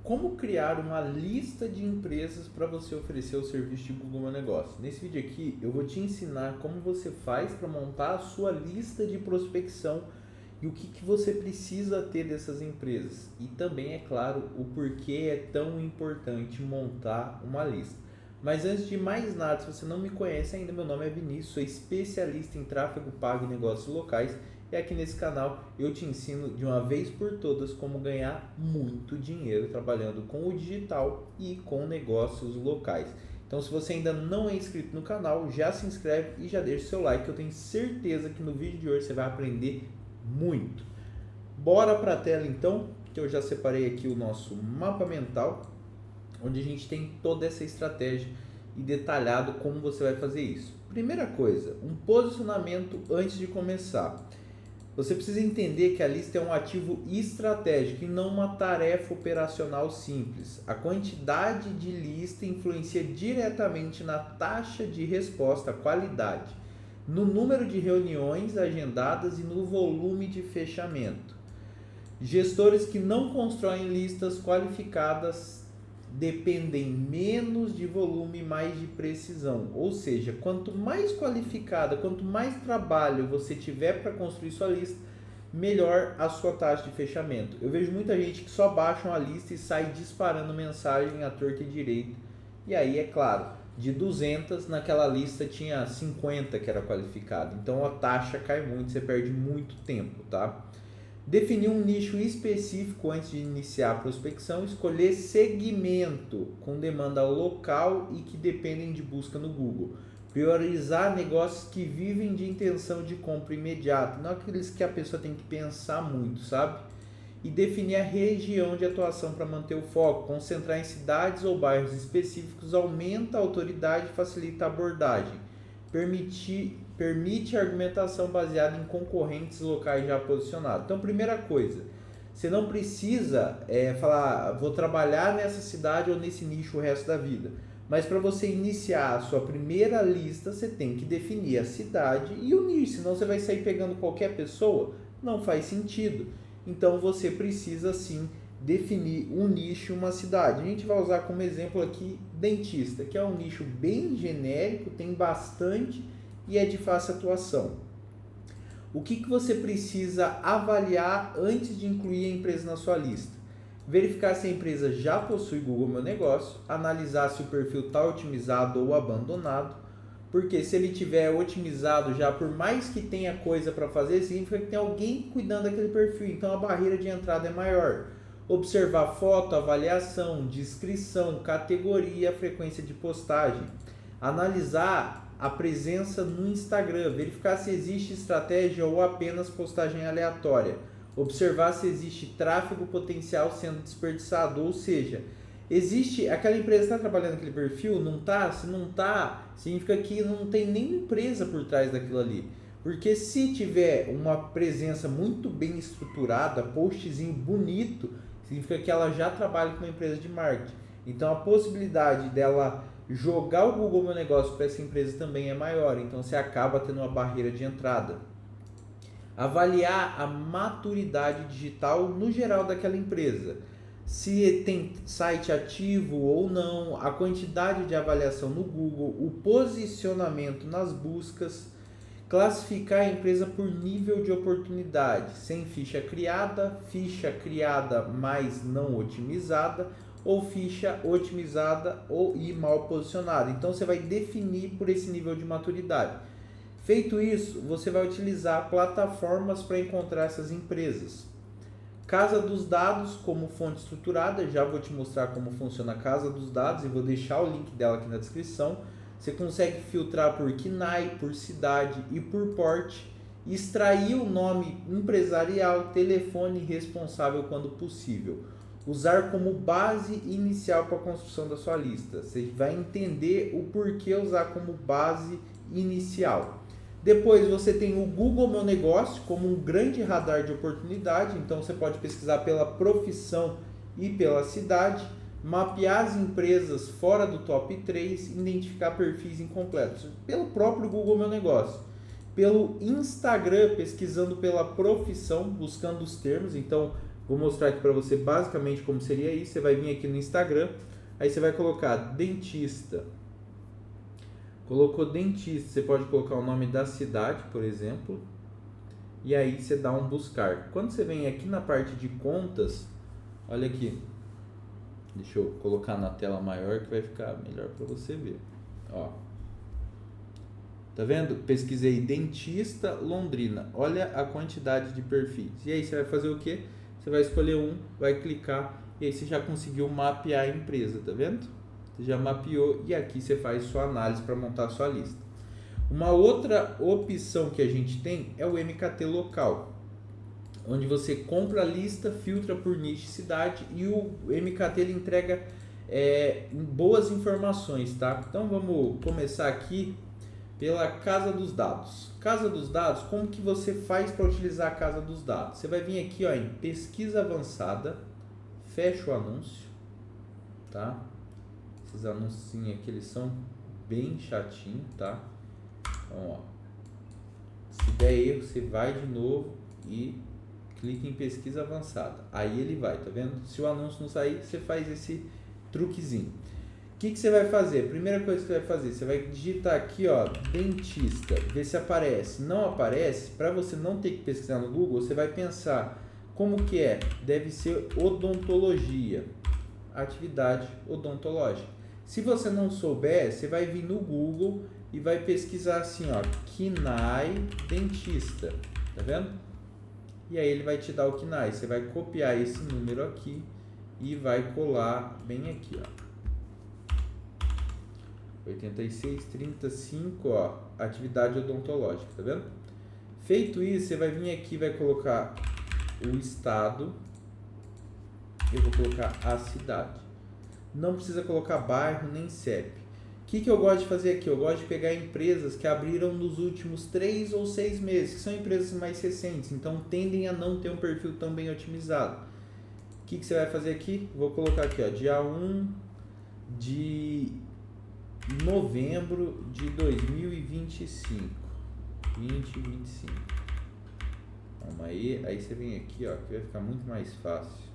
como criar uma lista de empresas para você oferecer o serviço de Google Meu Negócio. Nesse vídeo aqui eu vou te ensinar como você faz para montar a sua lista de prospecção e o que você precisa ter dessas empresas. E também, é claro, o porquê é tão importante montar uma lista. Mas antes de mais nada, se você não me conhece ainda, meu nome é Vinícius, sou especialista em tráfego pago e negócios locais. E aqui nesse canal eu te ensino de uma vez por todas como ganhar muito dinheiro trabalhando com o digital e com negócios locais. Então, se você ainda não é inscrito no canal, já se inscreve e já deixa o seu like, que eu tenho certeza que no vídeo de hoje você vai aprender muito. Bora para a tela então, que eu já separei aqui o nosso mapa mental, onde a gente tem toda essa estratégia e detalhado como você vai fazer isso. Primeira coisa, um posicionamento antes de começar. Você precisa entender que a lista é um ativo estratégico e não uma tarefa operacional simples. A quantidade de lista influencia diretamente na taxa de resposta, qualidade, no número de reuniões agendadas e no volume de fechamento. Gestores que não constroem listas qualificadas dependem menos de volume e mais de precisão. Ou seja, quanto mais qualificada, quanto mais trabalho você tiver para construir sua lista, melhor a sua taxa de fechamento. Eu vejo muita gente que só baixa uma lista e sai disparando mensagem à torta e direito. E aí, é claro, de 200 naquela lista tinha 50 que era qualificado. Então a taxa cai muito, você perde muito tempo, tá? Definir um nicho específico antes de iniciar a prospecção, escolher segmento com demanda local e que dependem de busca no Google. Priorizar negócios que vivem de intenção de compra imediata, não aqueles que a pessoa tem que pensar muito, sabe? E definir a região de atuação para manter o foco. Concentrar em cidades ou bairros específicos aumenta a autoridade e facilita a abordagem. Permite a argumentação baseada em concorrentes locais já posicionados. Então, primeira coisa, você não precisa falar, vou trabalhar nessa cidade ou nesse nicho o resto da vida. Mas para você iniciar a sua primeira lista, você tem que definir a cidade e o nicho, senão você vai sair pegando qualquer pessoa, não faz sentido. Então, você precisa sim definir um nicho e uma cidade. A gente vai usar como exemplo aqui dentista, que é um nicho bem genérico, tem bastante e é de fácil atuação. O que você precisa avaliar antes de incluir a empresa na sua lista? Verificar se a empresa já possui Google Meu Negócio, analisar se o perfil está otimizado ou abandonado, porque se ele tiver otimizado já, por mais que tenha coisa para fazer, significa que tem alguém cuidando daquele perfil, então a barreira de entrada é maior. Observar foto, avaliação, descrição, categoria, frequência de postagem. Analisar a presença no Instagram, verificar se existe estratégia ou apenas postagem aleatória. Observar se existe tráfego potencial sendo desperdiçado, ou seja, existe aquela empresa que está trabalhando aquele perfil, não está? Se não está, significa que não tem nenhuma empresa por trás daquilo ali. Porque se tiver uma presença muito bem estruturada, postzinho bonito, significa que ela já trabalha com uma empresa de marketing. Então a possibilidade dela jogar o Google Meu Negócio para essa empresa também é maior, então você acaba tendo uma barreira de entrada. Avaliar a maturidade digital no geral daquela empresa. Se tem site ativo ou não, a quantidade de avaliação no Google, o posicionamento nas buscas. Classificar a empresa por nível de oportunidade, sem ficha criada mais não otimizada, ou ficha otimizada e mal posicionada. Então você vai definir por esse nível de maturidade. Feito isso, você vai utilizar plataformas para encontrar essas empresas. Casa dos dados como fonte estruturada, já vou te mostrar como funciona a Casa dos Dados e vou deixar o link dela aqui na descrição. Você consegue filtrar por KNAI, por cidade e por porte, extrair o nome empresarial, telefone responsável quando possível. Usar como base inicial para a construção da sua lista. Você vai entender o porquê usar como base inicial. Depois você tem o Google Meu Negócio como um grande radar de oportunidade, então você pode pesquisar pela profissão e pela cidade. Mapear as empresas fora do top 3, identificar perfis incompletos, pelo próprio Google Meu Negócio. Pelo Instagram, pesquisando pela profissão, buscando os termos, então Vou mostrar aqui para você basicamente como seria isso. Você vai vir aqui no Instagram, aí você vai colocar dentista. Colocou dentista, você pode colocar o nome da cidade, por exemplo, e aí você dá um buscar. Quando você vem aqui na parte de contas, olha aqui, deixa eu colocar na tela maior que vai ficar melhor para você ver. Ó, tá vendo? Pesquisei dentista Londrina. Olha a quantidade de perfis. E aí você vai fazer o quê? Você vai escolher um, vai clicar e aí você já conseguiu mapear a empresa, tá vendo? Você já mapeou e aqui você faz sua análise para montar a sua lista. Uma outra opção que a gente tem é o MKT local, onde você compra a lista, filtra por nicho e cidade e o MKT ele entrega boas informações, tá? Então vamos começar aqui pela Casa dos Dados. Casa dos Dados, como que você faz para utilizar a Casa dos Dados? Você vai vir aqui ó, em pesquisa avançada, fecha o anúncio, tá? Esses anúncios aqui eles são bem chatinhos, tá? Então, ó, se der erro, você vai de novo e clica em pesquisa avançada. Aí ele vai, tá vendo? Se o anúncio não sair, você faz esse truquezinho. O que você vai fazer? Primeira coisa que você vai fazer, você vai digitar aqui, ó, dentista, ver se aparece. Não aparece, para você não ter que pesquisar no Google, você vai pensar como que é? Deve ser odontologia, atividade odontológica. Se você não souber, você vai vir no Google e vai pesquisar assim, ó, KNAI dentista, tá vendo? E aí ele vai te dar o KNAI, você vai copiar esse número aqui e vai colar bem aqui, ó. 8635, ó, atividade odontológica, tá vendo? Feito isso, você vai vir aqui e vai colocar o estado, eu vou colocar a cidade. Não precisa colocar bairro nem CEP. O que eu gosto de fazer aqui? Eu gosto de pegar empresas que abriram nos últimos 3 ou 6 meses, que são empresas mais recentes, então tendem a não ter um perfil tão bem otimizado. O que você vai fazer aqui? Vou colocar aqui, ó, dia 1 de novembro de 2025. 2025. Calma aí você vem aqui, ó, que vai ficar muito mais fácil.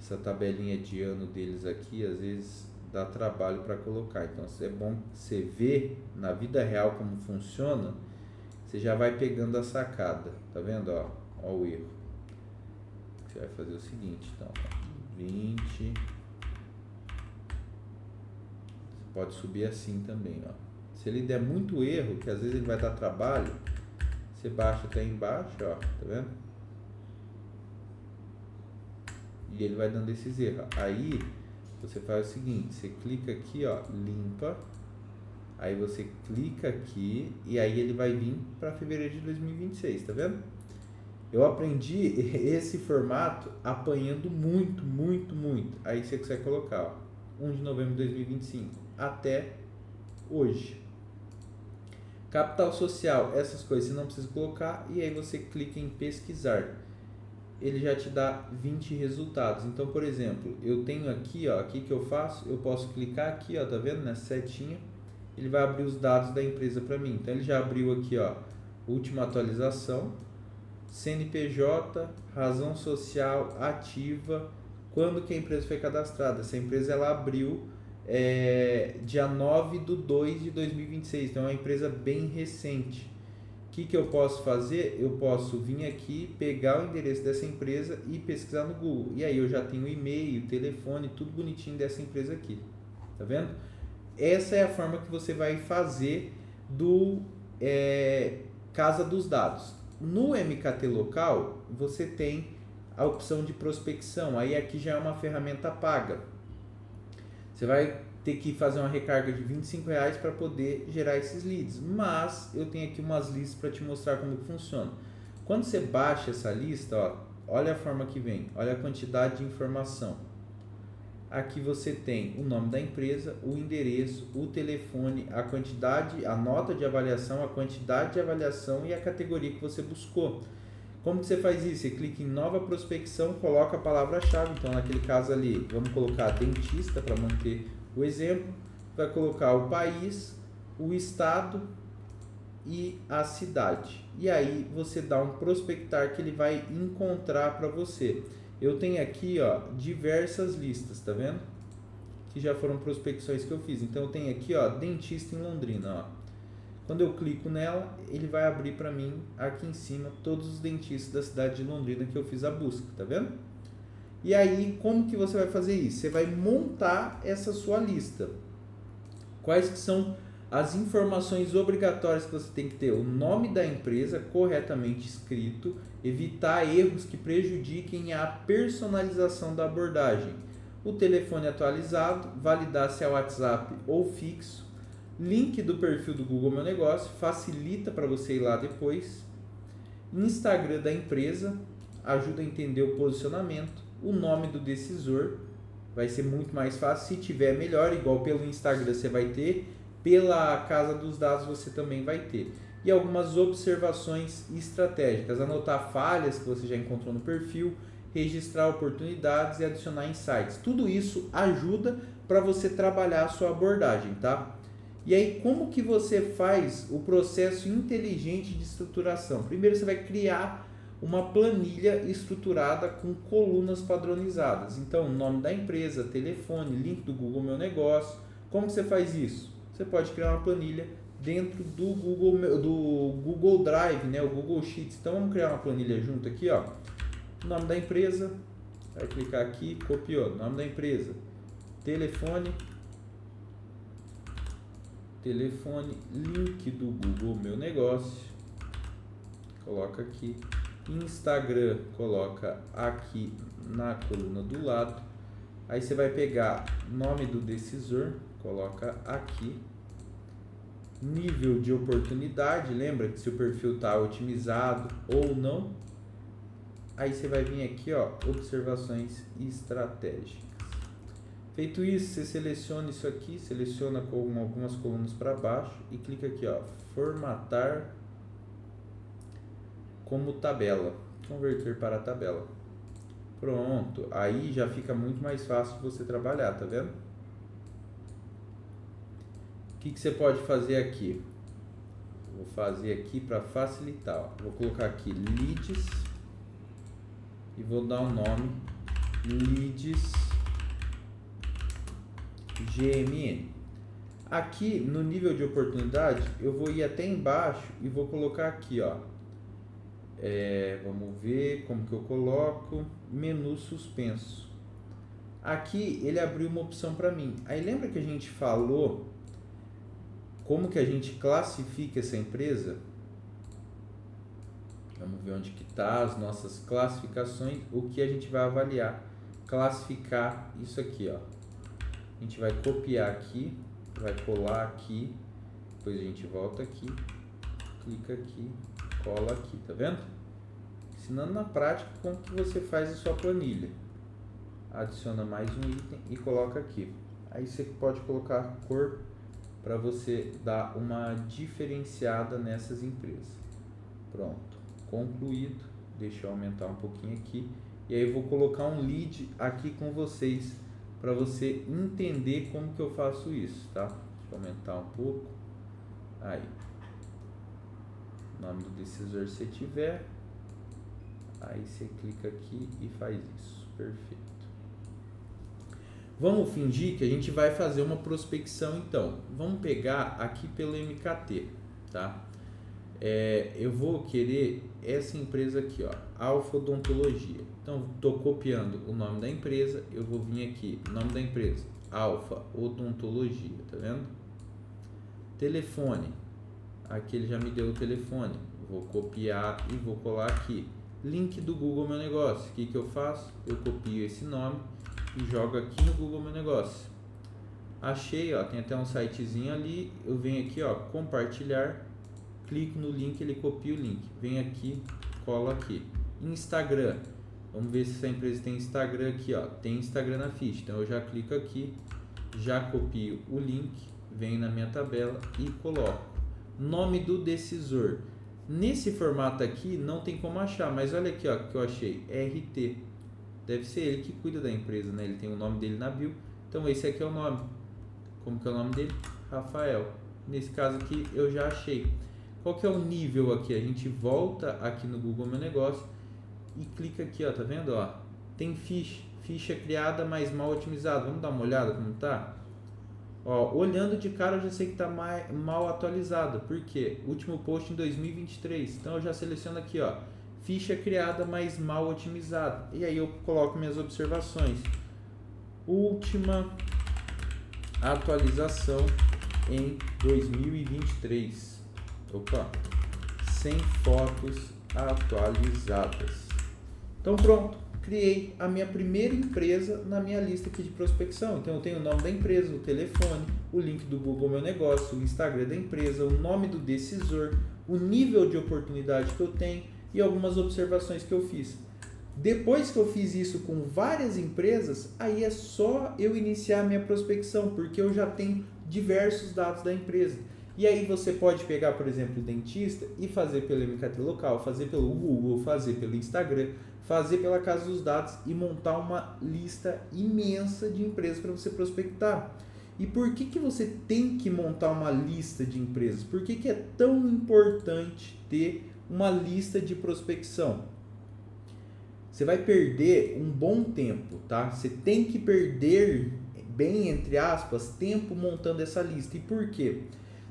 Essa tabelinha de ano deles aqui, às vezes dá trabalho para colocar. Então, é bom você ver na vida real como funciona, você já vai pegando a sacada. Tá vendo? Ó o erro. Você vai fazer o seguinte, então, 20. Você pode subir assim também, ó. Se ele der muito erro, que às vezes ele vai dar trabalho, você baixa até embaixo, ó, tá vendo? E ele vai dando esses erros. Aí você faz o seguinte, você clica aqui, ó, limpa. Aí você clica aqui e aí ele vai vir para fevereiro de 2026, tá vendo? Eu aprendi esse formato apanhando muito. Aí você consegue colocar, ó, 1 de novembro de 2025 até hoje. Capital social, essas coisas você não precisa colocar e aí você clica em pesquisar. Ele já te dá 20 resultados. Então, por exemplo, eu tenho aqui, ó, aqui que eu faço, eu posso clicar aqui, ó, tá vendo, nessa setinha, ele vai abrir os dados da empresa para mim. Então, ele já abriu aqui, ó, última atualização, CNPJ, razão social, ativa, quando que a empresa foi cadastrada. Essa empresa, ela abriu dia 9 de 2 de 2026, então é uma empresa bem recente. O que eu posso fazer? Eu posso vir aqui, pegar o endereço dessa empresa e pesquisar no Google. E aí eu já tenho o e-mail, telefone, tudo bonitinho dessa empresa aqui. Tá vendo? Essa é a forma que você vai fazer do Casa dos Dados. No MKT local, você tem a opção de prospecção. Aí aqui já é uma ferramenta paga. Você vai ter que fazer uma recarga de R$25 para poder gerar esses leads. Mas eu tenho aqui umas listas para te mostrar como que funciona. Quando você baixa essa lista, ó, olha a forma que vem, olha a quantidade de informação. Aqui você tem o nome da empresa, o endereço, o telefone, a quantidade, a nota de avaliação, a quantidade de avaliação e a categoria que você buscou. Como que você faz isso? Você clica em nova prospecção, coloca a palavra-chave. Então, naquele caso ali, vamos colocar dentista para manter o exemplo. Vai colocar o país, o estado e a cidade. E aí você dá um prospectar que ele vai encontrar para você. Eu tenho aqui, ó, diversas listas, tá vendo? Que já foram prospecções que eu fiz. Então eu tenho aqui, ó, dentista em Londrina, ó. Quando eu clico nela, ele vai abrir para mim aqui em cima todos os dentistas da cidade de Londrina que eu fiz a busca, tá vendo? E aí, como que você vai fazer isso? Você vai montar essa sua lista. Quais que são as informações obrigatórias que você tem que ter? O nome da empresa corretamente escrito, evitar erros que prejudiquem a personalização da abordagem. O telefone atualizado, validar se é WhatsApp ou fixo. Link do perfil do Google Meu Negócio, facilita para você ir lá depois. Instagram da empresa, ajuda a entender o posicionamento. O nome do decisor, vai ser muito mais fácil. Se tiver, melhor, igual pelo Instagram você vai ter, pela casa dos dados você também vai ter. E algumas observações estratégicas, anotar falhas que você já encontrou no perfil, registrar oportunidades e adicionar insights. Tudo isso ajuda para você trabalhar a sua abordagem, tá? E aí, como que você faz o processo inteligente de estruturação? Primeiro, você vai criar uma planilha estruturada com colunas padronizadas. Então, nome da empresa, telefone, link do Google Meu Negócio. Como que você faz isso? Você pode criar uma planilha dentro do Google Drive, né? O Google Sheets. Então, vamos criar uma planilha junto aqui, ó. Nome da empresa, vai clicar aqui, copiou. Nome da empresa, telefone, link do Google Meu Negócio, coloca aqui, Instagram, coloca aqui na coluna do lado, aí você vai pegar nome do decisor, coloca aqui, nível de oportunidade, lembra que se o perfil está otimizado ou não, aí você vai vir aqui, ó, observações estratégicas. Feito isso, você seleciona isso aqui, seleciona com algumas colunas para baixo e clica aqui, ó, formatar como tabela, converter para tabela. Pronto, aí já fica muito mais fácil você trabalhar, tá vendo? O que você pode fazer aqui? Vou fazer aqui para facilitar, ó. Vou colocar aqui leads e vou dar um nome, leads GMN. Aqui no nível de oportunidade eu vou ir até embaixo e vou colocar aqui, ó, vamos ver como que eu coloco, menu suspenso. Aqui ele abriu uma opção para mim. Aí lembra que a gente falou como que a gente classifica essa empresa? Vamos ver onde que tá as nossas classificações, o que a gente vai avaliar, classificar isso aqui, ó. A gente vai copiar aqui, vai colar aqui, depois a gente volta aqui, clica aqui, cola aqui, tá vendo? Ensinando na prática como que você faz a sua planilha. Adiciona mais um item e coloca aqui. Aí você pode colocar cor para você dar uma diferenciada nessas empresas. Pronto, concluído. Deixa eu aumentar um pouquinho aqui. E aí eu vou colocar um lead aqui com vocês para você entender como que eu faço isso, tá? Deixa eu aumentar um pouco. Aí. Nome do decisor se tiver. Aí você clica aqui e faz isso. Perfeito. Vamos fingir que a gente vai fazer uma prospecção então. Vamos pegar aqui pelo MKT, tá? Eu vou querer essa empresa aqui, ó, Alfa Odontologia. Então, estou copiando o nome da empresa, eu vou vir aqui, nome da empresa, Alfa Odontologia, tá vendo? Telefone, aqui ele já me deu o telefone, vou copiar e vou colar aqui. Link do Google Meu Negócio, o que eu faço? Eu copio esse nome e jogo aqui no Google Meu Negócio. Achei, ó, tem até um sitezinho ali, eu venho aqui, ó, compartilhar, clico no link, ele copia o link, vem aqui, cola aqui. Instagram, vamos ver se essa empresa tem Instagram aqui, ó, tem Instagram na ficha, então eu já clico aqui, já copio o link, venho na minha tabela e coloco. Nome do decisor, nesse formato aqui não tem como achar, mas olha aqui, ó, que eu achei, RT, deve ser ele que cuida da empresa, né? Ele tem o nome dele na bio, então esse aqui é o nome. Como que é o nome dele? Rafael. Nesse caso aqui eu já achei. Qual que é o nível aqui? A gente volta aqui no Google Meu Negócio e clica aqui, ó, tá vendo? Ó, tem ficha criada, mas mal otimizada. Vamos dar uma olhada como tá? Ó, olhando de cara eu já sei que tá mal atualizado. Por quê? Último post em 2023. Então eu já seleciono aqui, ó, ficha criada, mas mal otimizada. E aí eu coloco minhas observações. Última atualização em 2023. Opa, sem fotos atualizadas. Então pronto, criei a minha primeira empresa na minha lista aqui de prospecção. Então eu tenho o nome da empresa, o telefone, o link do Google Meu Negócio, o Instagram da empresa, o nome do decisor, o nível de oportunidade que eu tenho e algumas observações que eu fiz. Depois que eu fiz isso com várias empresas, aí é só eu iniciar a minha prospecção, porque eu já tenho diversos dados da empresa. E aí você pode pegar, por exemplo, o dentista e fazer pelo MKT local, fazer pelo Google, fazer pelo Instagram, fazer pela Casa dos Dados e montar uma lista imensa de empresas para você prospectar. E por que você tem que montar uma lista de empresas? Por que é tão importante ter uma lista de prospecção? Você vai perder um bom tempo, tá? Você tem que perder, bem entre aspas, tempo montando essa lista. E por quê?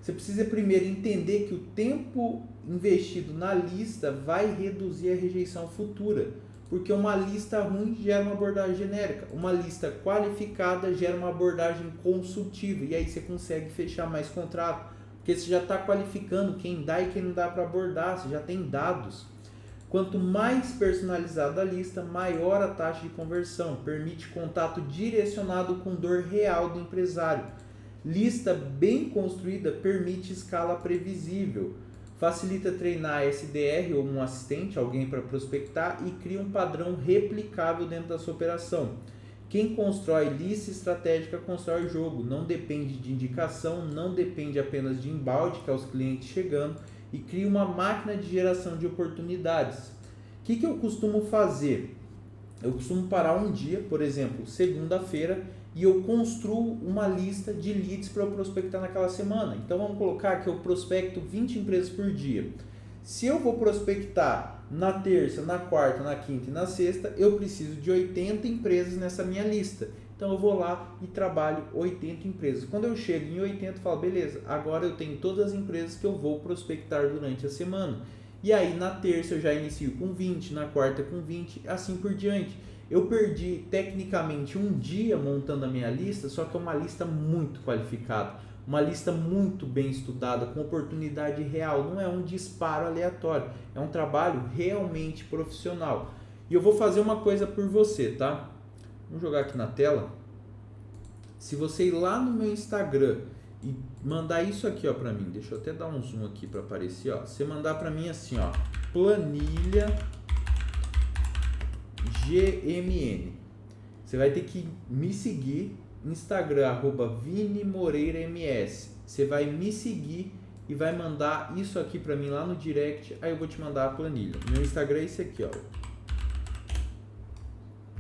Você precisa primeiro entender que o tempo investido na lista vai reduzir a rejeição futura. Porque uma lista ruim gera uma abordagem genérica. Uma lista qualificada gera uma abordagem consultiva. E aí você consegue fechar mais contrato. Porque você já está qualificando quem dá e quem não dá para abordar. Você já tem dados. Quanto mais personalizada a lista, maior a taxa de conversão. Permite contato direcionado com dor real do empresário. Lista bem construída permite escala previsível. Facilita treinar SDR ou um assistente, alguém para prospectar, e cria um padrão replicável dentro da sua operação. Quem constrói lista estratégica constrói jogo. Não depende de indicação, não depende apenas de embalde, que é os clientes chegando, e cria uma máquina de geração de oportunidades. O que eu costumo fazer? Eu costumo parar um dia, por exemplo, segunda-feira, e eu construo uma lista de leads para eu prospectar naquela semana. Então vamos colocar que eu prospecto 20 empresas por dia. Se eu vou prospectar na terça, na quarta, na quinta e na sexta, eu preciso de 80 empresas nessa minha lista. Então eu vou lá e trabalho 80 empresas. Quando eu chego em 80, eu falo, beleza, agora eu tenho todas as empresas que eu vou prospectar durante a semana. E aí na terça eu já inicio com 20, na quarta com 20, assim por diante. Eu perdi tecnicamente um dia montando a minha lista, só que é uma lista muito qualificada, uma lista muito bem estudada, com oportunidade real, não é um disparo aleatório, é um trabalho realmente profissional. E eu vou fazer uma coisa por você, tá? Vamos jogar aqui na tela. Se você ir lá no meu Instagram e mandar isso aqui, ó, para mim, deixa eu até dar um zoom aqui para aparecer, ó. Você mandar para mim assim, ó, planilha GMN. Você vai ter que me seguir, Instagram, @ViniMoreiraMS. Você vai me seguir e vai mandar isso aqui para mim lá no direct, aí eu vou te mandar a planilha. Meu Instagram é esse aqui, ó.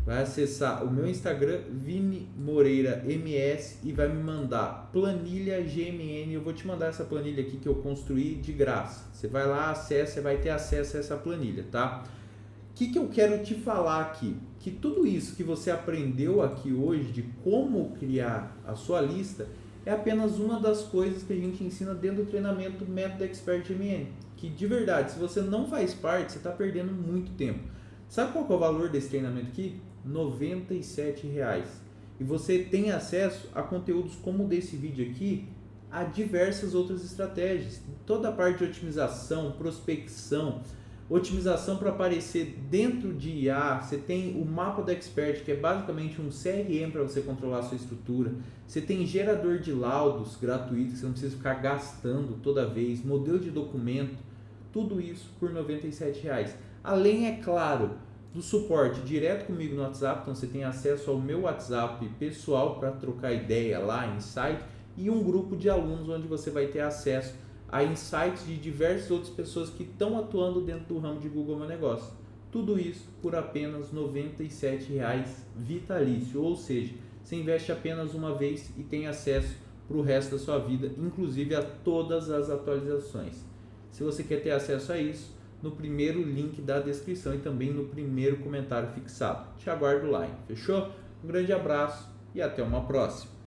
Vai acessar o meu Instagram, ViniMoreiraMS, e vai me mandar planilha GMN. Eu vou te mandar essa planilha aqui que eu construí de graça. Você vai lá, acessa, você vai ter acesso a essa planilha, tá? O que eu quero te falar aqui? Que tudo isso que você aprendeu aqui hoje de como criar a sua lista é apenas uma das coisas que a gente ensina dentro do treinamento Método Expert MN. Que de verdade, se você não faz parte, você está perdendo muito tempo. Sabe qual que é o valor desse treinamento aqui? R$ 97,00. E você tem acesso a conteúdos como desse vídeo aqui, a diversas outras estratégias. Toda a parte de otimização, prospecção, otimização para aparecer dentro de IA. Você tem o mapa do Expert, que é basicamente um CRM para você controlar a sua estrutura. Você tem gerador de laudos gratuito, que você não precisa ficar gastando toda vez, modelo de documento, tudo isso por R$ 97,00. Além, é claro, do suporte direto comigo no WhatsApp, então você tem acesso ao meu WhatsApp pessoal para trocar ideia lá, insight, e um grupo de alunos onde você vai ter acesso a insights de diversas outras pessoas que estão atuando dentro do ramo de Google Meu Negócio. Tudo isso por apenas R$ 97,00 vitalício, ou seja, você investe apenas uma vez e tem acesso para o resto da sua vida, inclusive a todas as atualizações. Se você quer ter acesso a isso, no primeiro link da descrição e também no primeiro comentário fixado. Te aguardo lá, hein? Fechou? Um grande abraço e até uma próxima.